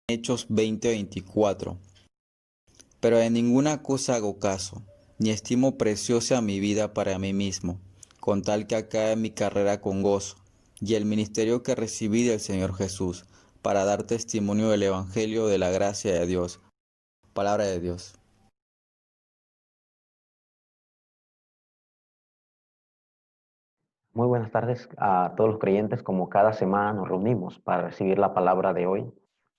Hechos 20:24. Pero de ninguna cosa hago caso, ni estimo preciosa mi vida para mí mismo, con tal que acabe mi carrera con gozo, y el ministerio que recibí del Señor Jesús, para dar testimonio del Evangelio de la gracia de Dios. Palabra de Dios. Muy buenas tardes a todos los creyentes. Como cada semana nos reunimos para recibir la palabra de hoy.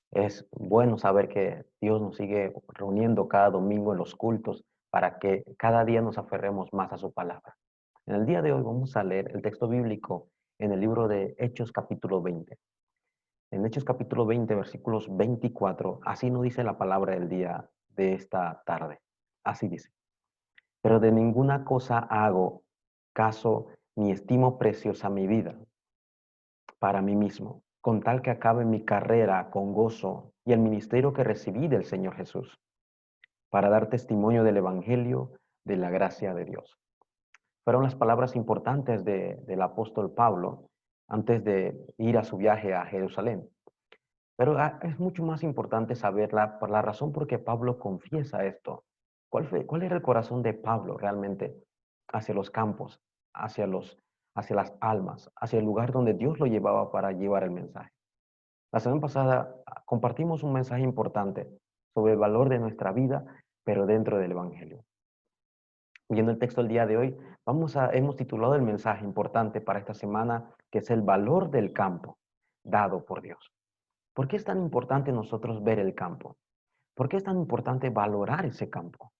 Es bueno saber que Dios nos sigue reuniendo cada domingo en los cultos para que cada día nos aferremos más a su palabra. En el día de hoy vamos a leer el texto bíblico en el libro de Hechos capítulo 20. En Hechos capítulo 20, versículos 24, así nos dice la palabra del día de esta tarde. Así dice: pero de ninguna cosa hago caso ni estimo preciosa mi vida para mí mismo, con tal que acabe mi carrera con gozo y el ministerio que recibí del Señor Jesús, para dar testimonio del Evangelio de la gracia de Dios. Fueron las palabras importantes del apóstol Pablo antes de ir a su viaje a Jerusalén. Pero es mucho más importante saber por la razón por qué Pablo confiesa esto. ¿Cuál era el corazón de Pablo realmente hacia los campos, hacia las almas, hacia el lugar donde Dios lo llevaba para llevar el mensaje? La semana pasada compartimos un mensaje importante sobre el valor de nuestra vida, pero dentro del Evangelio. Viendo el texto del día de hoy, hemos titulado el mensaje importante para esta semana, que es el valor del campo dado por Dios. ¿Por qué es tan importante nosotros ver el campo? ¿Por qué es tan importante valorar ese campo?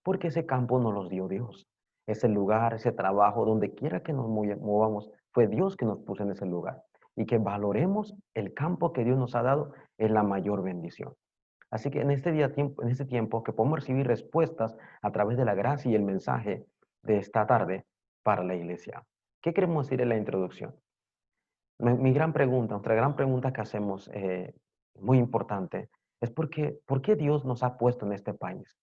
Porque ese campo nos los dio Dios. Ese lugar, ese trabajo, donde quiera que nos movamos, fue Dios que nos puso en ese lugar. Y que valoremos el campo que Dios nos ha dado es la mayor bendición. Así que en este tiempo que podemos recibir respuestas a través de la gracia y el mensaje de esta tarde para la iglesia. ¿Qué queremos decir en la introducción? Nuestra gran pregunta que hacemos, muy importante, es ¿por qué Dios nos ha puesto en este país?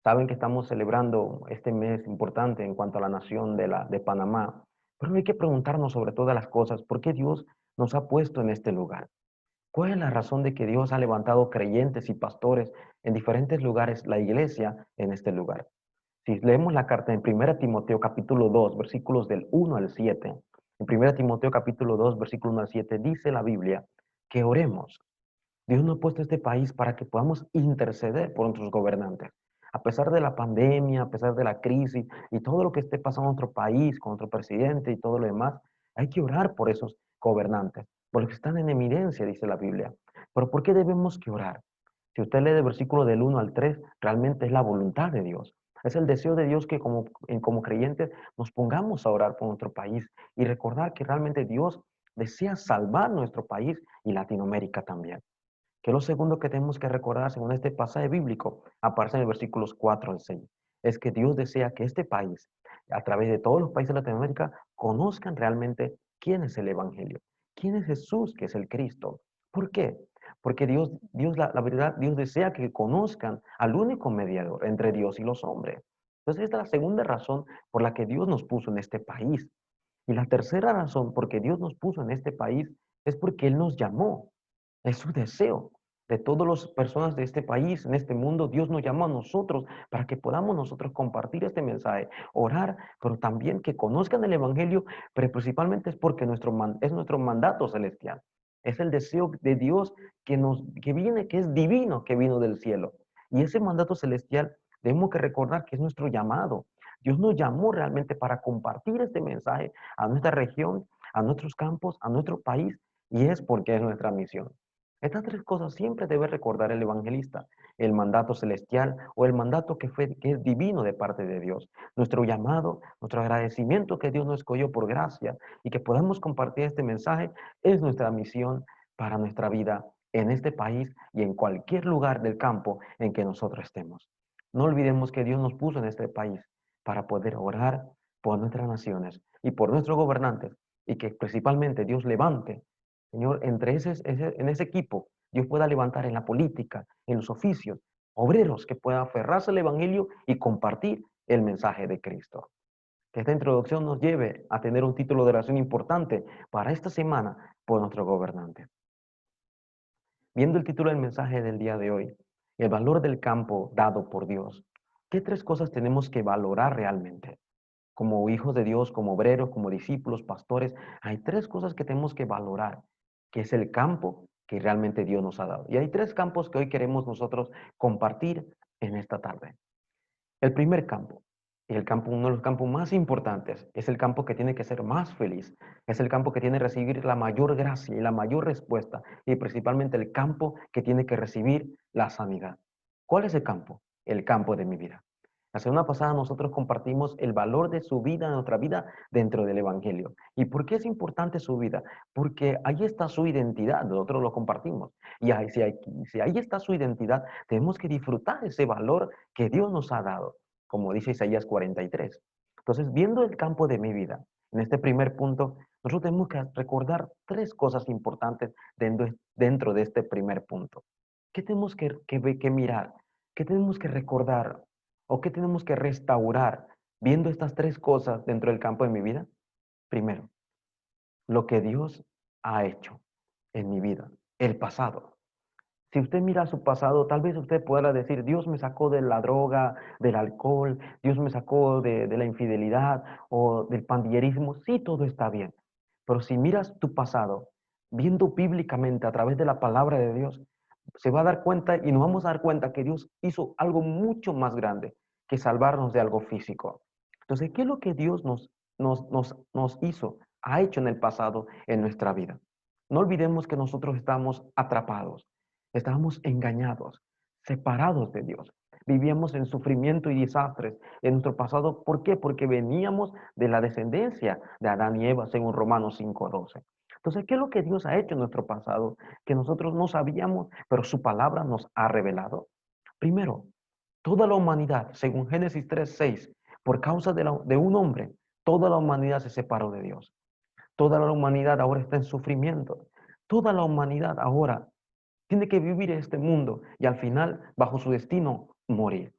Saben que estamos celebrando este mes importante en cuanto a la nación de Panamá, pero hay que preguntarnos sobre todas las cosas, ¿por qué Dios nos ha puesto en este lugar? ¿Cuál es la razón de que Dios ha levantado creyentes y pastores en diferentes lugares, la iglesia en este lugar? Si leemos la carta en 1 Timoteo capítulo 2, versículos del 1 al 7, en 1 Timoteo capítulo 2, versículo 1 al 7, dice la Biblia que oremos. Dios nos ha puesto este país para que podamos interceder por nuestros gobernantes. A pesar de la pandemia, a pesar de la crisis y todo lo que esté pasando en nuestro país, con nuestro presidente y todo lo demás, hay que orar por esos gobernantes, por los que están en eminencia, dice la Biblia. Pero ¿por qué debemos que orar? Si usted lee el versículo del 1 al 3, realmente es la voluntad de Dios. Es el deseo de Dios que como creyentes nos pongamos a orar por nuestro país y recordar que realmente Dios desea salvar nuestro país y Latinoamérica también. Que lo segundo que tenemos que recordar según este pasaje bíblico, aparece en el versículos 4 al 6, es que Dios desea que este país, a través de todos los países de Latinoamérica, conozcan realmente quién es el Evangelio, quién es Jesús, que es el Cristo. ¿Por qué? Porque la verdad, Dios desea que conozcan al único mediador entre Dios y los hombres. Entonces, esta es la segunda razón por la que Dios nos puso en este país. Y la tercera razón por que Dios nos puso en este país es porque Él nos llamó. Es su deseo de todas las personas de este país, en este mundo. Dios nos llama a nosotros para que podamos nosotros compartir este mensaje, orar, pero también que conozcan el Evangelio, pero principalmente es porque es nuestro mandato celestial. Es el deseo de Dios que viene, que es divino, que vino del cielo. Y ese mandato celestial tenemos que recordar que es nuestro llamado. Dios nos llamó realmente para compartir este mensaje a nuestra región, a nuestros campos, a nuestro país, y es porque es nuestra misión. Estas tres cosas siempre debe recordar el evangelista: el mandato celestial o el mandato que es divino de parte de Dios, nuestro llamado, nuestro agradecimiento que Dios nos escogió por gracia y que podamos compartir este mensaje es nuestra misión para nuestra vida en este país y en cualquier lugar del campo en que nosotros estemos. No olvidemos que Dios nos puso en este país para poder orar por nuestras naciones y por nuestros gobernantes y que principalmente Dios levante, Señor, en ese equipo, Dios pueda levantar en la política, en los oficios, obreros que puedan aferrarse al Evangelio y compartir el mensaje de Cristo. Que esta introducción nos lleve a tener un título de oración importante para esta semana por nuestros gobernantes. Viendo el título del mensaje del día de hoy, el valor del campo dado por Dios, ¿qué tres cosas tenemos que valorar realmente? Como hijos de Dios, como obreros, como discípulos, pastores, hay tres cosas que tenemos que valorar, que es el campo que realmente Dios nos ha dado. Y hay tres campos que hoy queremos nosotros compartir en esta tarde. El primer campo, y el campo, uno de los campos más importantes, es el campo que tiene que ser más feliz, es el campo que tiene que recibir la mayor gracia y la mayor respuesta, y principalmente el campo que tiene que recibir la sanidad. ¿Cuál es el campo? El campo de mi vida. La semana pasada nosotros compartimos el valor de su vida, de nuestra vida, dentro del Evangelio. ¿Y por qué es importante su vida? Porque ahí está su identidad, nosotros lo compartimos. Y si ahí está su identidad, tenemos que disfrutar ese valor que Dios nos ha dado, como dice Isaías 43. Entonces, viendo el campo de mi vida, en este primer punto, nosotros tenemos que recordar tres cosas importantes dentro de este primer punto. ¿Qué tenemos que mirar? ¿Qué tenemos que recordar? ¿O qué tenemos que restaurar viendo estas tres cosas dentro del campo de mi vida? Primero, lo que Dios ha hecho en mi vida, el pasado. Si usted mira su pasado, tal vez usted pueda decir, Dios me sacó de la droga, del alcohol, Dios me sacó de la infidelidad o del pandillerismo. Sí, todo está bien. Pero si miras tu pasado, viendo bíblicamente a través de la palabra de Dios, se va a dar cuenta y nos vamos a dar cuenta que Dios hizo algo mucho más grande que salvarnos de algo físico. Entonces, ¿qué es lo que Dios nos hizo, ha hecho en el pasado en nuestra vida? No olvidemos que nosotros estamos atrapados, estábamos engañados, separados de Dios. Vivíamos en sufrimiento y desastres en nuestro pasado. ¿Por qué? Porque veníamos de la descendencia de Adán y Eva, según Romanos 5:12. Entonces, ¿qué es lo que Dios ha hecho en nuestro pasado que nosotros no sabíamos, pero su palabra nos ha revelado? Primero, toda la humanidad, según Génesis 3:6, por causa de un hombre, toda la humanidad se separó de Dios. Toda la humanidad ahora está en sufrimiento. Toda la humanidad ahora tiene que vivir en este mundo y al final, bajo su destino, morir.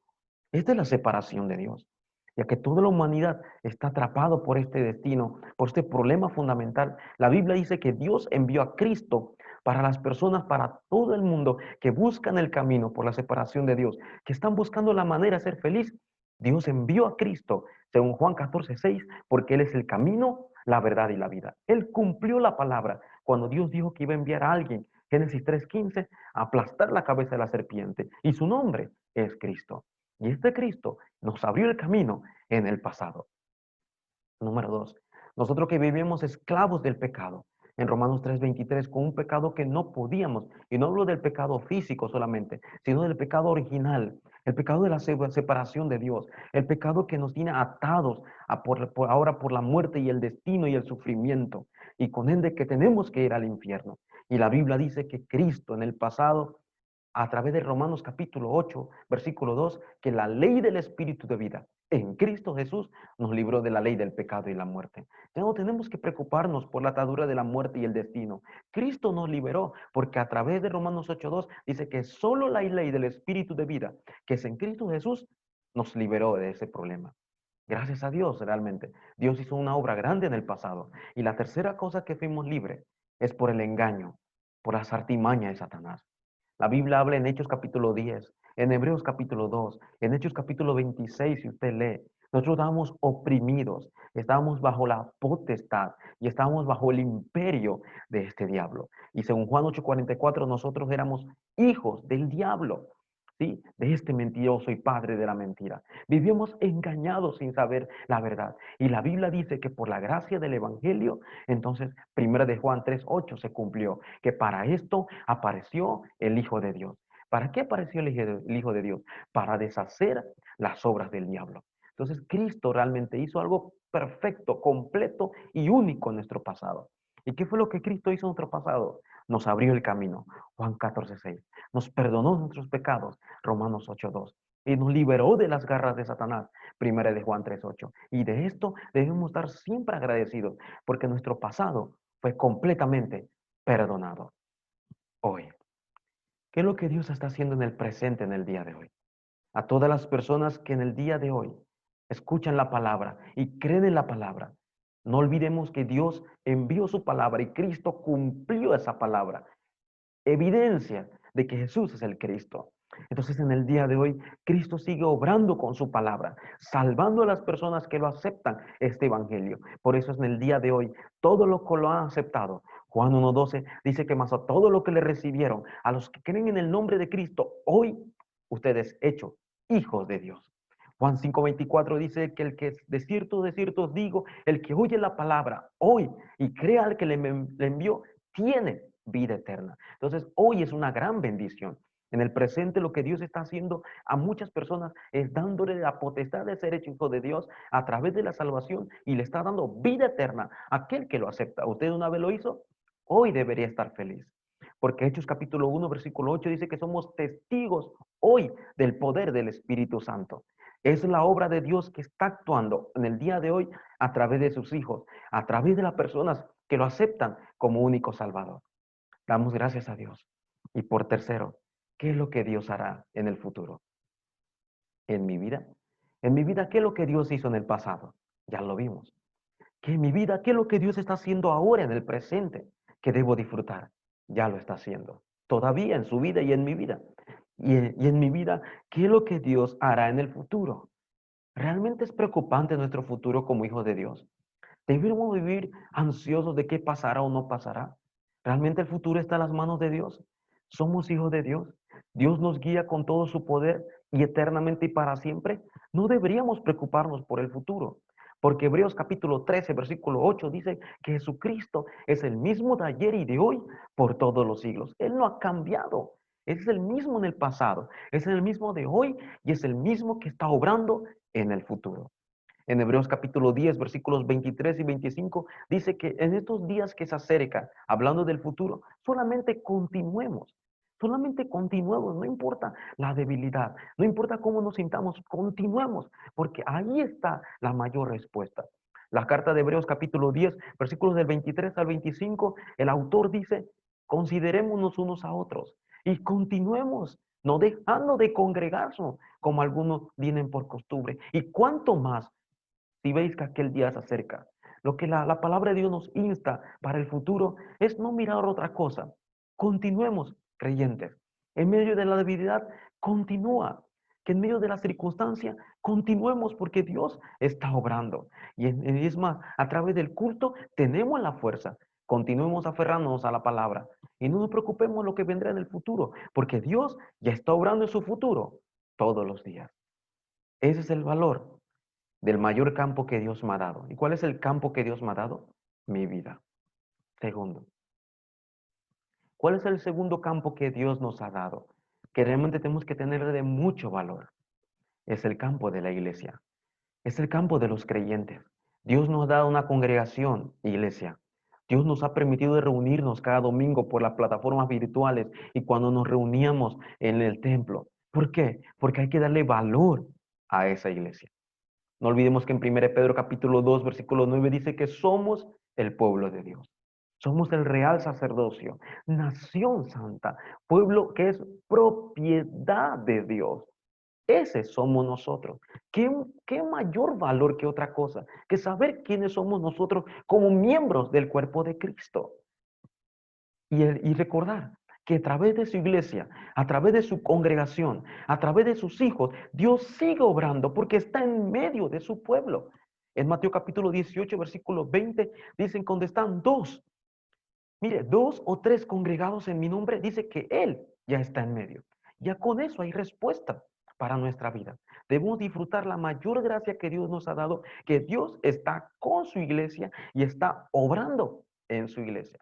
Esta es la separación de Dios, ya que toda la humanidad está atrapado por este destino, por este problema fundamental. La Biblia dice que Dios envió a Cristo para las personas, para todo el mundo que buscan el camino por la separación de Dios, que están buscando la manera de ser feliz. Dios envió a Cristo, según Juan 14:6, porque Él es el camino, la verdad y la vida. Él cumplió la palabra cuando Dios dijo que iba a enviar a alguien, Génesis 3:15, a aplastar la cabeza de la serpiente. Y su nombre es Cristo. Y este Cristo nos abrió el camino en el pasado. Número 2, nosotros que vivimos esclavos del pecado, en Romanos 3:23, con un pecado que no podíamos, y no hablo del pecado físico solamente, sino del pecado original, el pecado de la separación de Dios, el pecado que nos tiene atados ahora por la muerte y el destino y el sufrimiento, y con él de que tenemos que ir al infierno. Y la Biblia dice que Cristo en el pasado, a través de Romanos capítulo 8, versículo 2, que la ley del Espíritu de vida en Cristo Jesús nos libró de la ley del pecado y la muerte. Ya no tenemos que preocuparnos por la atadura de la muerte y el destino. Cristo nos liberó porque a través de Romanos 8:2 dice que solo la ley del Espíritu de vida, que es en Cristo Jesús, nos liberó de ese problema. Gracias a Dios, realmente. Dios hizo una obra grande en el pasado. Y la tercera cosa que fuimos libres es por el engaño, por las artimañas de Satanás. La Biblia habla en Hechos capítulo 10, en Hebreos capítulo 2, en Hechos capítulo 26, si usted lee. Nosotros estábamos oprimidos, estábamos bajo la potestad y estábamos bajo el imperio de este diablo. Y según Juan 8:44, nosotros éramos hijos del diablo, ¿sí? De este mentiroso y padre de la mentira. Vivíamos engañados sin saber la verdad. Y la Biblia dice que por la gracia del Evangelio, entonces, 1 de Juan 3:8 se cumplió, que para esto apareció el Hijo de Dios. ¿Para qué apareció el Hijo de Dios? Para deshacer las obras del diablo. Entonces, Cristo realmente hizo algo perfecto, completo y único en nuestro pasado. ¿Y qué fue lo que Cristo hizo en nuestro pasado? Nos abrió el camino, Juan 14:6. Nos perdonó nuestros pecados, Romanos 8:2. Y nos liberó de las garras de Satanás, 1 de Juan 3:8. Y de esto debemos estar siempre agradecidos, porque nuestro pasado fue completamente perdonado. Hoy, ¿qué es lo que Dios está haciendo en el presente, en el día de hoy? A todas las personas que en el día de hoy escuchan la palabra y creen en la palabra, no olvidemos que Dios envió su palabra y Cristo cumplió esa palabra. Evidencia de que Jesús es el Cristo. Entonces en el día de hoy, Cristo sigue obrando con su palabra, salvando a las personas que lo aceptan este evangelio. Por eso es en el día de hoy, todo lo que lo han aceptado. Juan 1:12 dice que más a todo lo que le recibieron, a los que creen en el nombre de Cristo, hoy ustedes hechos hijos de Dios. Juan 5:24 dice que el que de cierto os digo, el que oye la palabra hoy y crea al que le envió, tiene vida eterna. Entonces, hoy es una gran bendición. En el presente lo que Dios está haciendo a muchas personas es dándole la potestad de ser hecho hijo de Dios a través de la salvación y le está dando vida eterna a aquel que lo acepta. ¿Usted una vez lo hizo? Hoy debería estar feliz. Porque Hechos capítulo 1, versículo 8 dice que somos testigos hoy del poder del Espíritu Santo. Es la obra de Dios que está actuando en el día de hoy a través de sus hijos, a través de las personas que lo aceptan como único Salvador. Damos gracias a Dios. Y por tercero, ¿qué es lo que Dios hará en el futuro? En mi vida. En mi vida, ¿qué es lo que Dios hizo en el pasado? Ya lo vimos. ¿Qué en mi vida, qué es lo que Dios está haciendo ahora en el presente que debo disfrutar? Ya lo está haciendo. Todavía en su vida y en mi vida. Y en mi vida, ¿qué es lo que Dios hará en el futuro? ¿Realmente es preocupante nuestro futuro como hijos de Dios? ¿Debemos vivir ansiosos de qué pasará o no pasará? ¿Realmente el futuro está en las manos de Dios? ¿Somos hijos de Dios? ¿Dios nos guía con todo su poder y eternamente y para siempre? No deberíamos preocuparnos por el futuro, porque Hebreos capítulo 13, versículo 8 dice que Jesucristo es el mismo de ayer y de hoy por todos los siglos. Él no ha cambiado. Es el mismo en el pasado, es el mismo de hoy y es el mismo que está obrando en el futuro. En Hebreos capítulo 10, versículos 23 y 25, dice que en estos días que se acercan, hablando del futuro, solamente continuemos, no importa la debilidad, no importa cómo nos sintamos, continuemos, porque ahí está la mayor respuesta. La carta de Hebreos capítulo 10, versículos del 23 al 25, el autor dice, considerémonos unos a otros y continuemos no dejando de congregarnos, como algunos tienen por costumbre. Y cuánto más si veis que aquel día se acerca. Lo que la palabra de Dios nos insta para el futuro es no mirar otra cosa. Continuemos creyentes. En medio de la debilidad, continúa. Que en medio de la circunstancia, continuemos porque Dios está obrando. Y es más, a través del culto tenemos la fuerza. Continuemos aferrándonos a la palabra. Y no nos preocupemos lo que vendrá en el futuro, porque Dios ya está obrando en su futuro todos los días. Ese es el valor del mayor campo que Dios me ha dado. ¿Y cuál es el campo que Dios me ha dado? Mi vida. Segundo, ¿cuál es el segundo campo que Dios nos ha dado? Que realmente tenemos que tener de mucho valor. Es el campo de la iglesia. Es el campo de los creyentes. Dios nos ha dado una congregación, iglesia. Dios nos ha permitido reunirnos cada domingo por las plataformas virtuales y cuando nos reuníamos en el templo. ¿Por qué? Porque hay que darle valor a esa iglesia. No olvidemos que en 1 Pedro capítulo 2, versículo 9 dice que somos el pueblo de Dios. Somos el real sacerdocio, nación santa, pueblo que es propiedad de Dios. Ese somos nosotros. ¿Qué mayor valor que otra cosa? Que saber quiénes somos nosotros como miembros del cuerpo de Cristo. Y recordar que a través de su iglesia, a través de su congregación, a través de sus hijos, Dios sigue obrando porque está en medio de su pueblo. En Mateo capítulo 18, versículo 20, dicen, donde están dos, mire, dos o tres congregados en mi nombre, dice que Él ya está en medio. Ya con eso hay respuesta para nuestra vida. Debemos disfrutar la mayor gracia que Dios nos ha dado, que Dios está con su iglesia y está obrando en su iglesia.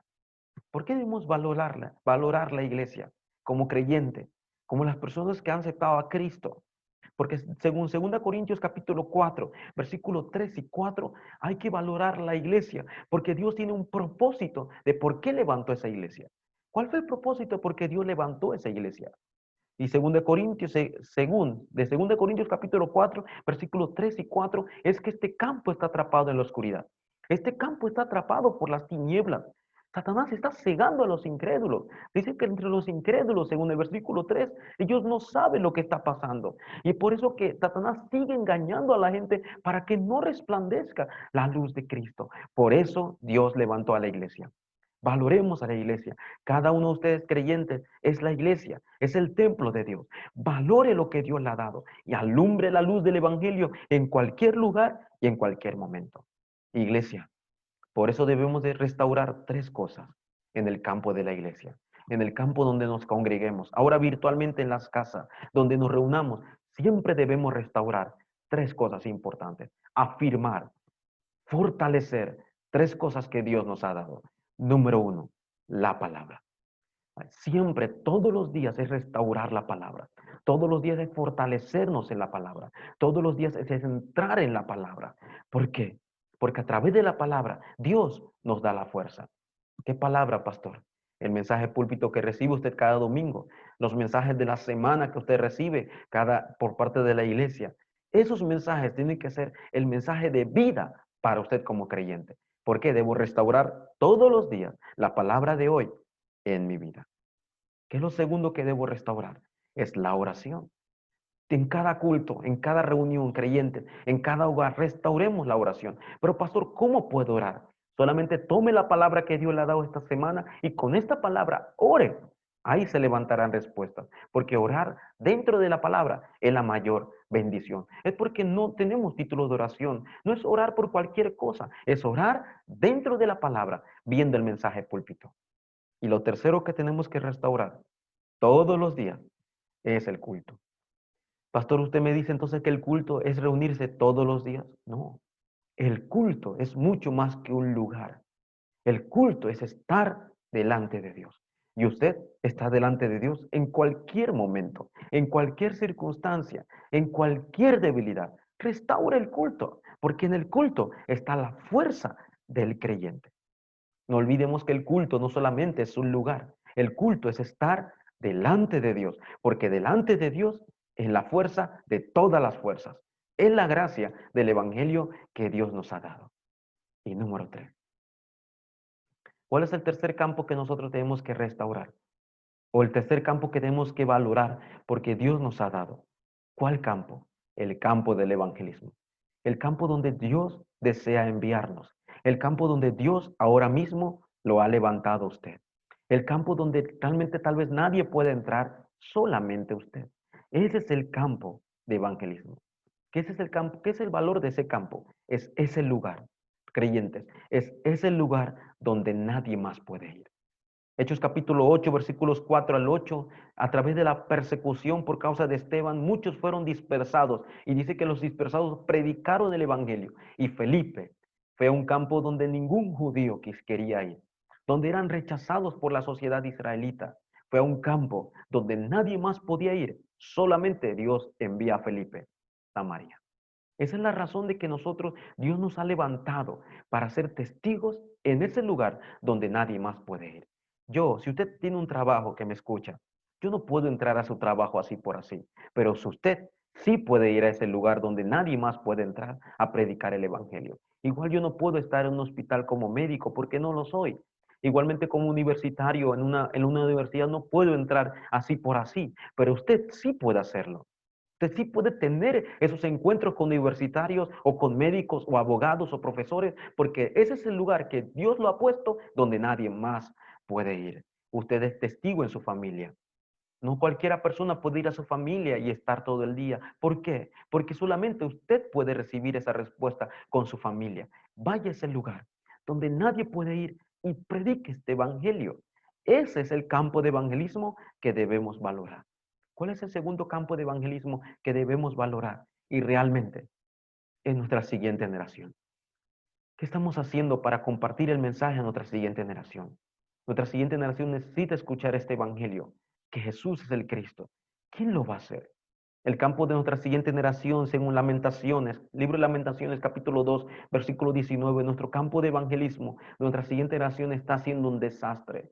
¿Por qué debemos valorar la iglesia como creyente, como las personas que han aceptado a Cristo? Porque según 2 Corintios capítulo 4, versículos 3 y 4, hay que valorar la iglesia, porque Dios tiene un propósito de por qué levantó esa iglesia. ¿Cuál fue el propósito por qué Dios levantó esa iglesia? Y 2 Corintios capítulo 4, versículos 3 y 4, es que este campo está atrapado en la oscuridad. Este campo está atrapado por las tinieblas. Satanás está cegando a los incrédulos. Dice que entre los incrédulos, según el versículo 3, ellos no saben lo que está pasando. Y por eso que Satanás sigue engañando a la gente para que no resplandezca la luz de Cristo. Por eso Dios levantó a la iglesia. Valoremos a la iglesia. Cada uno de ustedes creyentes es la iglesia, es el templo de Dios. Valore lo que Dios le ha dado y alumbre la luz del evangelio en cualquier lugar y en cualquier momento. Iglesia, por eso debemos de restaurar tres cosas en el campo de la iglesia, en el campo donde nos congreguemos, ahora virtualmente en las casas, donde nos reunamos. Siempre debemos restaurar tres cosas importantes. Afirmar, fortalecer tres cosas que Dios nos ha dado. Número uno, la palabra. Siempre, todos los días es restaurar la palabra. Todos los días es fortalecernos en la palabra. Todos los días es entrar en la palabra. ¿Por qué? Porque a través de la palabra Dios nos da la fuerza. ¿Qué palabra, pastor? El mensaje púlpito que recibe usted cada domingo, los mensajes de la semana que usted recibe por parte de la iglesia. Esos mensajes tienen que ser el mensaje de vida para usted como creyente. ¿Por qué? Debo restaurar todos los días la palabra de hoy en mi vida. ¿Qué es lo segundo que debo restaurar? Es la oración. En cada culto, en cada reunión creyente, en cada hogar, restauremos la oración. Pero pastor, ¿cómo puedo orar? Solamente tome la palabra que Dios le ha dado esta semana y con esta palabra ore. Ahí se levantarán respuestas. Porque orar dentro de la palabra es la mayor bendición. Es porque no tenemos títulos de oración. No es orar por cualquier cosa. Es orar dentro de la palabra, viendo el mensaje púlpito. Y lo tercero que tenemos que restaurar todos los días es el culto. Pastor, usted me dice entonces que el culto es reunirse todos los días. No, el culto es mucho más que un lugar. El culto es estar delante de Dios. Y usted está delante de Dios en cualquier momento, en cualquier circunstancia, en cualquier debilidad. Restaura el culto, porque en el culto está la fuerza del creyente. No olvidemos que el culto no solamente es un lugar, el culto es estar delante de Dios, porque delante de Dios es la fuerza de todas las fuerzas. Es la gracia del evangelio que Dios nos ha dado. Y número 3. ¿Cuál es el tercer campo que nosotros tenemos que restaurar? O el tercer campo que tenemos que valorar porque Dios nos ha dado. ¿Cuál campo? El campo del evangelismo. El campo donde Dios desea enviarnos. El campo donde Dios ahora mismo lo ha levantado a usted. El campo donde realmente tal vez nadie puede entrar, solamente usted. Ese es el campo de evangelismo. ¿Qué es el campo? ¿Qué es el valor de ese campo? Es ese lugar, creyentes, es ese lugar donde nadie más puede ir. Hechos capítulo 8, versículos 4 al 8, a través de la persecución por causa de Esteban, muchos fueron dispersados. Y dice que los dispersados predicaron el evangelio. Y Felipe fue a un campo donde ningún judío quería ir, donde eran rechazados por la sociedad israelita. Fue a un campo donde nadie más podía ir. Solamente Dios envía a Felipe, Samaria. Esa es la razón de que Dios nos ha levantado para ser testigos en ese lugar donde nadie más puede ir. Si usted tiene un trabajo que me escucha, yo no puedo entrar a su trabajo así por así, pero si usted sí puede ir a ese lugar donde nadie más puede entrar a predicar el evangelio. Igual yo no puedo estar en un hospital como médico porque no lo soy. Igualmente como universitario en una universidad no puedo entrar así por así, pero usted sí puede hacerlo. Usted sí puede tener esos encuentros con universitarios o con médicos o abogados o profesores, porque ese es el lugar que Dios lo ha puesto donde nadie más puede ir. Usted es testigo en su familia. No cualquiera persona puede ir a su familia y estar todo el día. ¿Por qué? Porque solamente usted puede recibir esa respuesta con su familia. Vaya a ese lugar donde nadie puede ir y predique este evangelio. Ese es el campo de evangelismo que debemos valorar. ¿Cuál es el segundo campo de evangelismo que debemos valorar? Y realmente es nuestra siguiente generación. ¿Qué estamos haciendo para compartir el mensaje a nuestra siguiente generación? Nuestra siguiente generación necesita escuchar este evangelio, que Jesús es el Cristo. ¿Quién lo va a hacer? El campo de nuestra siguiente generación, según Lamentaciones, libro de Lamentaciones, capítulo 2, versículo 19, nuestro campo de evangelismo, nuestra siguiente generación está siendo un desastre.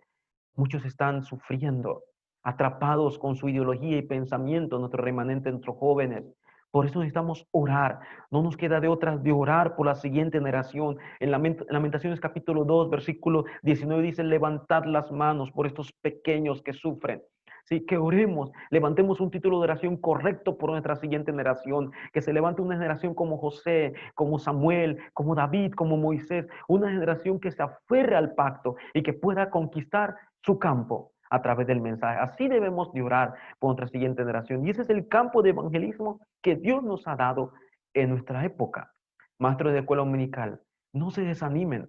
Muchos están sufriendo, atrapados con su ideología y pensamiento, nuestro remanente, nuestros jóvenes. Por eso necesitamos orar. No nos queda de otra de orar por la siguiente generación. En Lamentaciones capítulo 2, versículo 19 dice, levantad las manos por estos pequeños que sufren. Sí, que oremos, levantemos un título de oración correcto por nuestra siguiente generación, que se levante una generación como José, como Samuel, como David, como Moisés, una generación que se aferre al pacto y que pueda conquistar su campo a través del mensaje. Así debemos de orar por nuestra siguiente generación. Y ese es el campo de evangelismo que Dios nos ha dado en nuestra época. Maestros de escuela dominical, no se desanimen.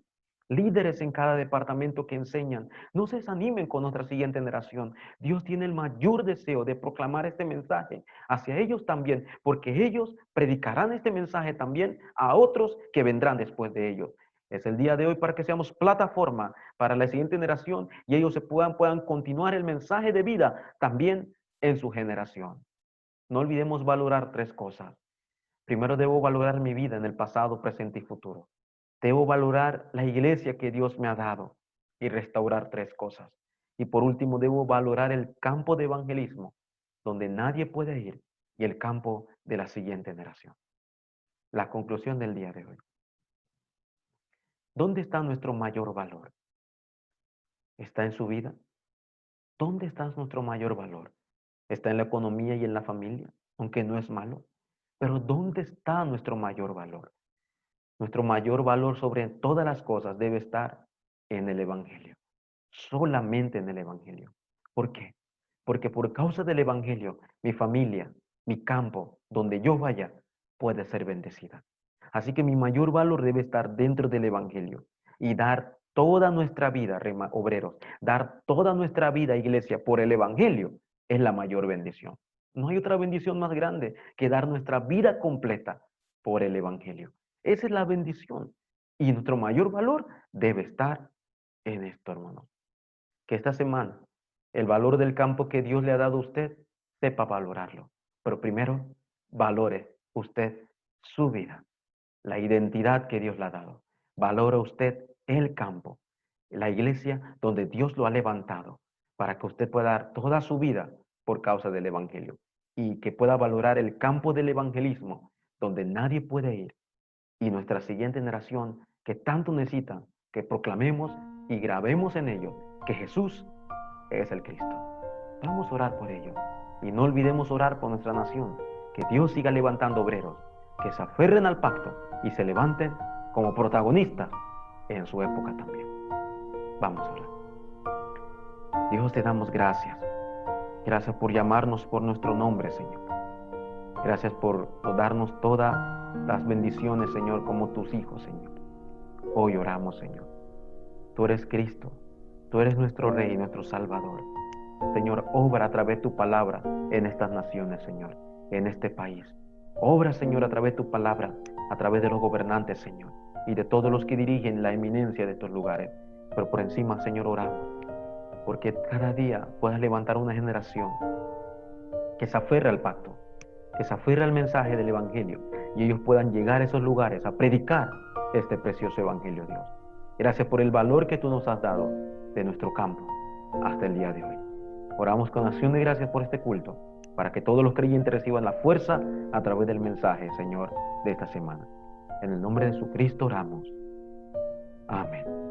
Líderes en cada departamento que enseñan, no se desanimen con nuestra siguiente generación. Dios tiene el mayor deseo de proclamar este mensaje hacia ellos también, porque ellos predicarán este mensaje también a otros que vendrán después de ellos. Es el día de hoy para que seamos plataforma para la siguiente generación y ellos puedan continuar el mensaje de vida también en su generación. No olvidemos valorar tres cosas. Primero, debo valorar mi vida en el pasado, presente y futuro. Debo valorar la iglesia que Dios me ha dado y restaurar tres cosas. Y por último, debo valorar el campo de evangelismo donde nadie puede ir y el campo de la siguiente generación. La conclusión del día de hoy. ¿Dónde está nuestro mayor valor? ¿Está en su vida? ¿Dónde está nuestro mayor valor? ¿Está en la economía y en la familia? Aunque no es malo. Pero ¿dónde está nuestro mayor valor? Nuestro mayor valor sobre todas las cosas debe estar en el Evangelio. Solamente en el Evangelio. ¿Por qué? Porque por causa del Evangelio, mi familia, mi campo, donde yo vaya, puede ser bendecida. Así que mi mayor valor debe estar dentro del Evangelio y dar toda nuestra vida, obreros, dar toda nuestra vida, iglesia, por el Evangelio es la mayor bendición. No hay otra bendición más grande que dar nuestra vida completa por el Evangelio. Esa es la bendición. Y nuestro mayor valor debe estar en esto, hermano. Que esta semana el valor del campo que Dios le ha dado a usted, sepa valorarlo. Pero primero, valore usted su vida, la identidad que Dios le ha dado. Valora usted el campo, la iglesia donde Dios lo ha levantado, para que usted pueda dar toda su vida por causa del Evangelio y que pueda valorar el campo del evangelismo donde nadie puede ir y nuestra siguiente generación que tanto necesita que proclamemos y grabemos en ello que Jesús es el Cristo. Vamos a orar por ello. Y no olvidemos orar por nuestra nación. Que Dios siga levantando obreros, que se aferren al pacto y se levanten como protagonistas en su época también. Vamos a orar. Dios, te damos gracias. Gracias por llamarnos por nuestro nombre, Señor. Gracias por darnos todas las bendiciones, Señor, como tus hijos, Señor. Hoy oramos, Señor. Tú eres Cristo. Tú eres nuestro Rey, nuestro Salvador. Señor, obra a través de tu palabra en estas naciones, Señor, en este país. Obra, Señor, a través de tu palabra, a través de los gobernantes, Señor, y de todos los que dirigen la eminencia de estos lugares. Pero por encima, Señor, oramos, porque cada día puedas levantar una generación que se aferre al pacto, que se aferre al mensaje del Evangelio, y ellos puedan llegar a esos lugares a predicar este precioso Evangelio, Dios. Gracias por el valor que tú nos has dado de nuestro campo hasta el día de hoy. Oramos con acción de gracias por este culto, para que todos los creyentes reciban la fuerza a través del mensaje, Señor, de esta semana. En el nombre de Jesucristo oramos. Amén.